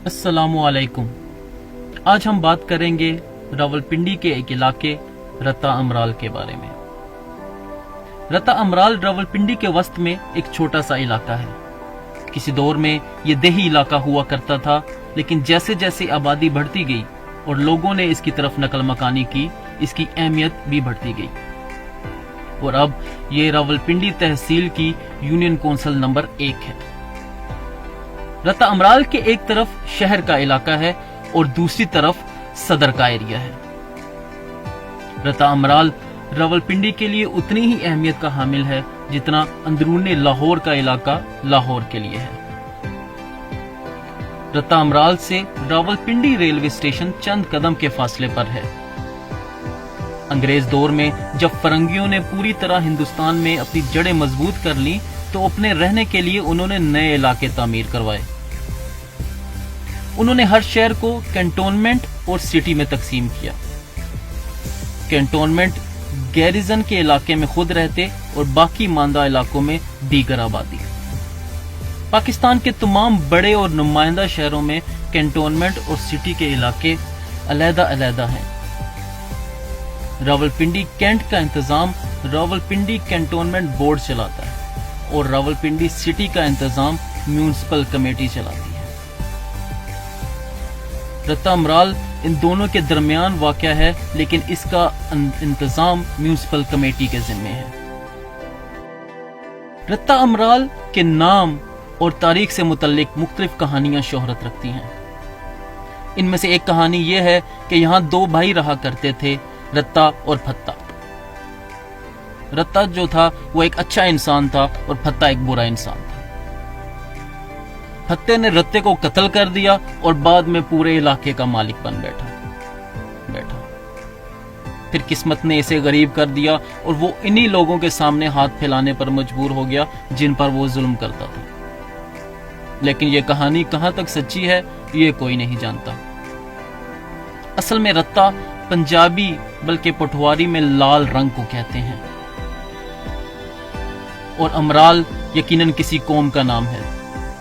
अस्सलामु अलैकुम। आज हम बात करेंगे रावलपिंडी के एक इलाके रत्ता अमराल के बारे में। रत्ता अमराल रावलपिंडी के वस्त में एक छोटा सा इलाका है। किसी दौर में ये देही इलाका हुआ करता था, लेकिन जैसे जैसे आबादी बढ़ती गई और लोगों ने इसकी तरफ नकल मकानी की, इसकी अहमियत भी बढ़ती गई और अब ये रावलपिंडी तहसील की यूनियन कौंसिल नंबर 1 है। रत्ता अमराल के एक तरफ शहर का इलाका है और दूसरी तरफ सदर का एरिया है। रत्ता अमराल रावलपिंडी के लिए उतनी ही अहमियत का हामिल है जितना अंदरूनी लाहौर का इलाका लाहौर के लिए है। रत्ता अमराल से रावलपिंडी रेलवे स्टेशन चंद कदम के फासले पर है। अंग्रेज दौर में जब फरंगियों ने पूरी तरह हिंदुस्तान में अपनी जड़ें मजबूत कर ली, तो अपने रहने के लिए उन्होंने नए इलाके तामीर करवाए। उन्होंने हर शहर को कैंटोनमेंट और सिटी में तकसीम किया। कैंटोनमेंट गैरिजन के इलाके में खुद रहते और बाकी मांदा इलाकों में दीगर आबादी। पाकिस्तान के तमाम बड़े और नुमाइंदा शहरों में कैंटोनमेंट और सिटी के इलाके अलहदा-अलहदा हैं। रावलपिंडी कैंट का इंतजाम रावलपिंडी कैंटोनमेंट बोर्ड चलाता है और रावलपिंडी सिटी का इंतजाम म्यूनिसिपल कमेटी चलाती है। रत्ता अमराल इन दोनों के दरमियान वाक़या है, लेकिन इसका इंतजाम म्यूनिसिपल कमेटी के जिम्मे है। रत्ता अमराल के नाम और तारीख से मुतल्लिक मुख्तलिफ कहानियां शोहरत रखती हैं। इनमें से एक कहानी यह है कि यहाँ 2 भाई रहा करते थे, रत्ता और फत्ता। रत्ता जो था वो एक अच्छा इंसान था और फत्ता एक बुरा इंसान था। फत्ते ने रत्ते को कत्ल कर दिया और बाद में पूरे इलाके का मालिक बन बैठा। फिर किस्मत ने इसे गरीब कर दिया और वो इन्हीं लोगों के सामने हाथ फैलाने पर मजबूर हो गया जिन पर वो जुल्म करता था। लेकिन ये कहानी कहां तक सच्ची है ये कोई नहीं जानता। असल में रत्ता पंजाबी बल्कि पटवारी में लाल रंग को कहते हैं और अमराल यकीनन किसी कौम का नाम है।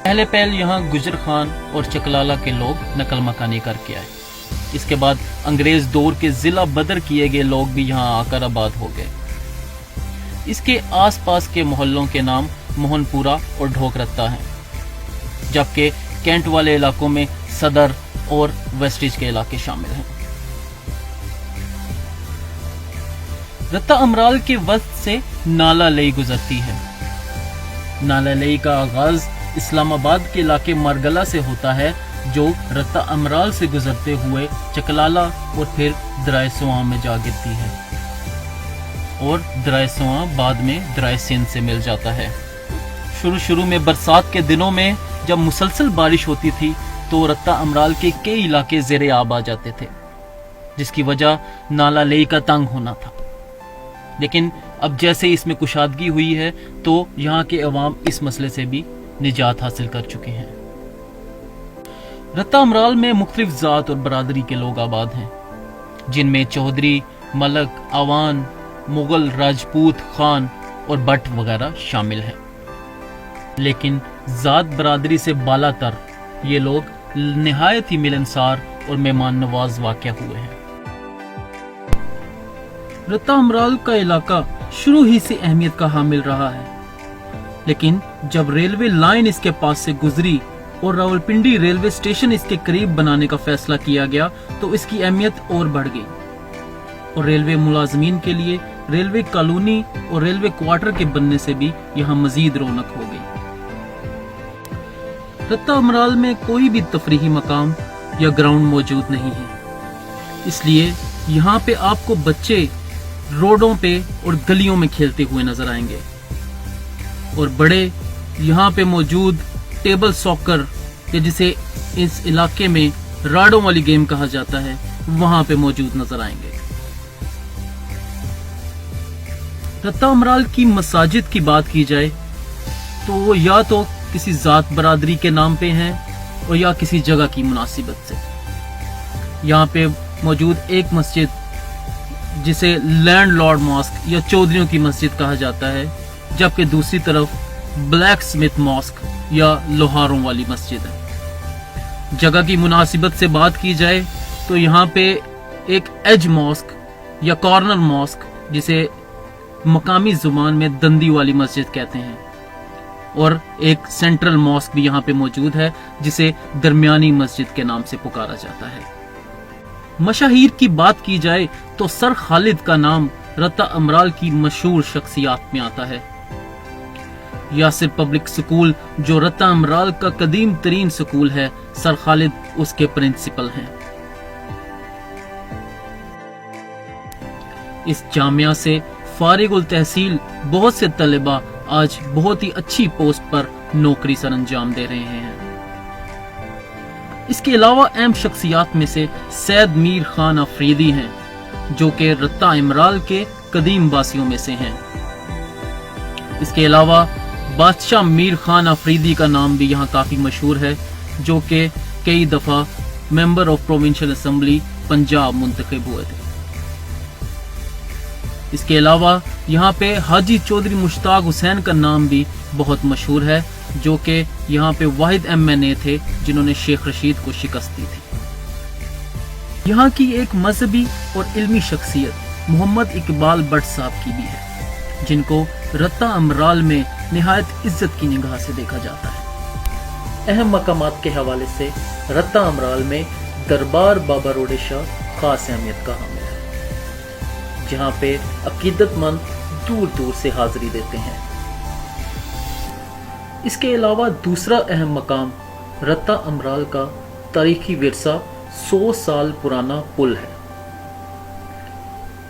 पहले यहाँ गुजर खान और चकलाला के लोग नकल मकानी करके आए। इसके बाद अंग्रेज दौर के जिला बदर किए गए लोग भी यहाँ आकर आबाद हो गए। इसके आसपास के मोहल्लों के नाम मोहनपुरा और ढोक रत्ता हैं, जबकि कैंट वाले इलाकों में सदर और वेस्टिज के इलाके शामिल हैं। रत्ता अमराल के वस्त से नाला लई गुजरती है। नाला लई का आगाज इस्लामाबाद के इलाके मरगला से होता है, जो रत्ता अमराल से गुजरते हुए चकलाला और फिर दराय सुआ में जा गिरती है और दराय सुआ बाद में दराय सिंध से मिल जाता है। शुरू में बरसात के दिनों में जब मुसलसल बारिश होती थी तो रत्ता अमराल के कई इलाके ज़ेरे आब आ जाते थे, जिसकी वजह नाला लेई का तंग होना था। लेकिन अब जैसे इसमें कुशादगी हुई है तो यहाँ के अवाम इस मसले से भी निजात हासिल कर चुके हैं। रत्ता अमराल में मुख्तलिफ जात और बरादरी के लोग आबाद हैं, जिनमें चौधरी, मलक, आवान, मुगल, राजपूत, खान और बट वगैरह शामिल हैं। लेकिन जात बरादरी से बालातर ये लोग निहायत ही मिलनसार और मेहमान नवाज वाक़या हुए हैं। रत्ता अमराल का इलाका शुरू ही से अहमियत का हामिल रहा है, लेकिन जब रेलवे लाइन इसके पास से गुजरी और रावलपिंडी रेलवे स्टेशन इसके करीब बनाने का फैसला किया गया तो इसकी अहमियत और बढ़ गई और रेलवे मुलाजमीन के लिए रेलवे कॉलोनी और रेलवे क्वार्टर के बनने से भी यहाँ मजीद रौनक हो गई। रत्ता अमराल में कोई भी तफरीही मकाम या ग्राउंड मौजूद नहीं है, इसलिए यहाँ पे आपको बच्चे रोडों पे और गलियों में खेलते हुए नजर आएंगे और बड़े यहाँ पे मौजूद टेबल सॉकर या जिसे इस इलाके में राडों वाली गेम कहा जाता है वहां पे मौजूद नजर आएंगे। रत्ता अमराल की मसाजिद की बात की जाए तो वो या तो किसी जात बरादरी के नाम पे हैं और या किसी जगह की मुनासिबत से। यहाँ पे मौजूद एक मस्जिद जिसे लैंडलॉर्ड मॉस्क या चौधरियों की मस्जिद कहा जाता है, जबकि दूसरी तरफ ब्लैक स्मिथ मॉस्क या लोहारों वाली मस्जिद है। जगह की मुनासिबत से बात की जाए तो यहाँ पे एक एज मॉस्क या कॉर्नर मॉस्क, जिसे मकामी जुबान में दंदी वाली मस्जिद कहते हैं, और एक सेंट्रल मॉस्क भी यहाँ पे मौजूद है जिसे दरमियानी मस्जिद के नाम से पुकारा जाता है। मशाहीर की बात की जाए तो सर खालिद का नाम रत्ता अमराल की मशहूर शख्सियात में आता है। यासिर पब्लिक स्कूल जो रत्ता अमराल का कदीम तरीन स्कूल है, सर खालिद उसके प्रिंसिपल हैं। इस जामिया से फारिगुल तहसील बहुत से तलेबा आज बहुत ही अच्छी पोस्ट पर नौकरी सर अंजाम दे रहे हैं। इसके अलावा अहम शख्सियात में से सैयद मीर खान अफरीदी हैं, जो कि रत्ता इमराल के कदीम वासियों में से हैं। इसके अलावा बादशाह मीर खान अफरीदी का नाम भी यहाँ काफी मशहूर है, जो कि कई दफा member of provincial assembly Punjab मुंतखब हुए थे। इसके अलावा यहाँ पे हाजी चौधरी मुश्ताक हुसैन का नाम भी बहुत मशहूर है, जो कि यहाँ पे वाहिद MNA थे जिन्होंने शेख रशीद को शिकस्त दी थी। यहाँ की एक मजहबी और इल्मी शख्सियत मोहम्मद इकबाल भट्ट साहब की भी है, जिनको रत्ता अमराल में निहायत इज्जत की निगाह से देखा जाता है। अहम मकामात के हवाले से रत्ता अमराल में दरबार बाबा रोडे शाह खास अहमियत का हामिल है, जहाँ पे अकीदतमंद दूर दूर से हाजिरी देते हैं। इसके अलावा दूसरा अहम मकाम रत्ता अमराल का तारीखी विरसा 100 साल पुराना पुल है।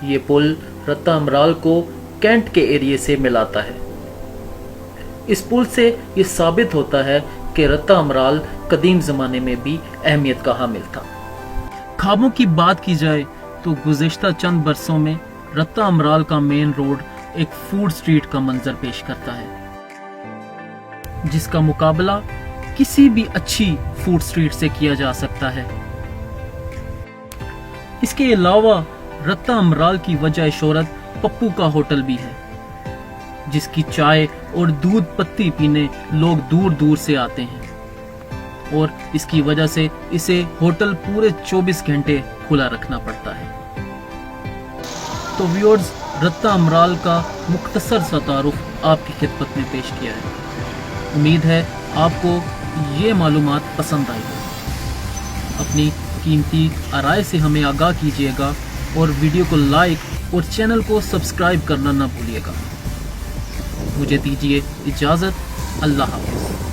ये पुल रत्ता अमराल को कैंट के एरिया से मिलाता है। इस पुल से ये साबित होता है कि रत्ता अमराल कदीम जमाने में भी अहमियत का हामिल था। ख्वाबों की बात की जाए तो गुज़िश्ता चंद बरसों में रत्ता अमराल का मेन रोड एक फूड स्ट्रीट का मंजर पेश करता है, जिसका मुकाबला किसी भी अच्छी फूड स्ट्रीट से किया जा सकता है। इसके अलावा रत्ता अमराल की वजह शोहरत पप्पू का होटल भी है, जिसकी चाय और दूध पत्ती पीने लोग दूर दूर से आते हैं, और इसकी वजह से इसे होटल पूरे 24 घंटे खुला रखना पड़ता है। तो व्यूअर्स, रत्ता अमराल का मुख्तसर सा तारुफ आपकी खिदमत में पेश किया है। उम्मीद है आपको ये मालूमात पसंद आई होगी। अपनी कीमती आराय से हमें आगाह कीजिएगा और वीडियो को लाइक और चैनल को सब्सक्राइब करना ना भूलिएगा। मुझे दीजिए इजाज़त। अल्लाह हाफ़िज़।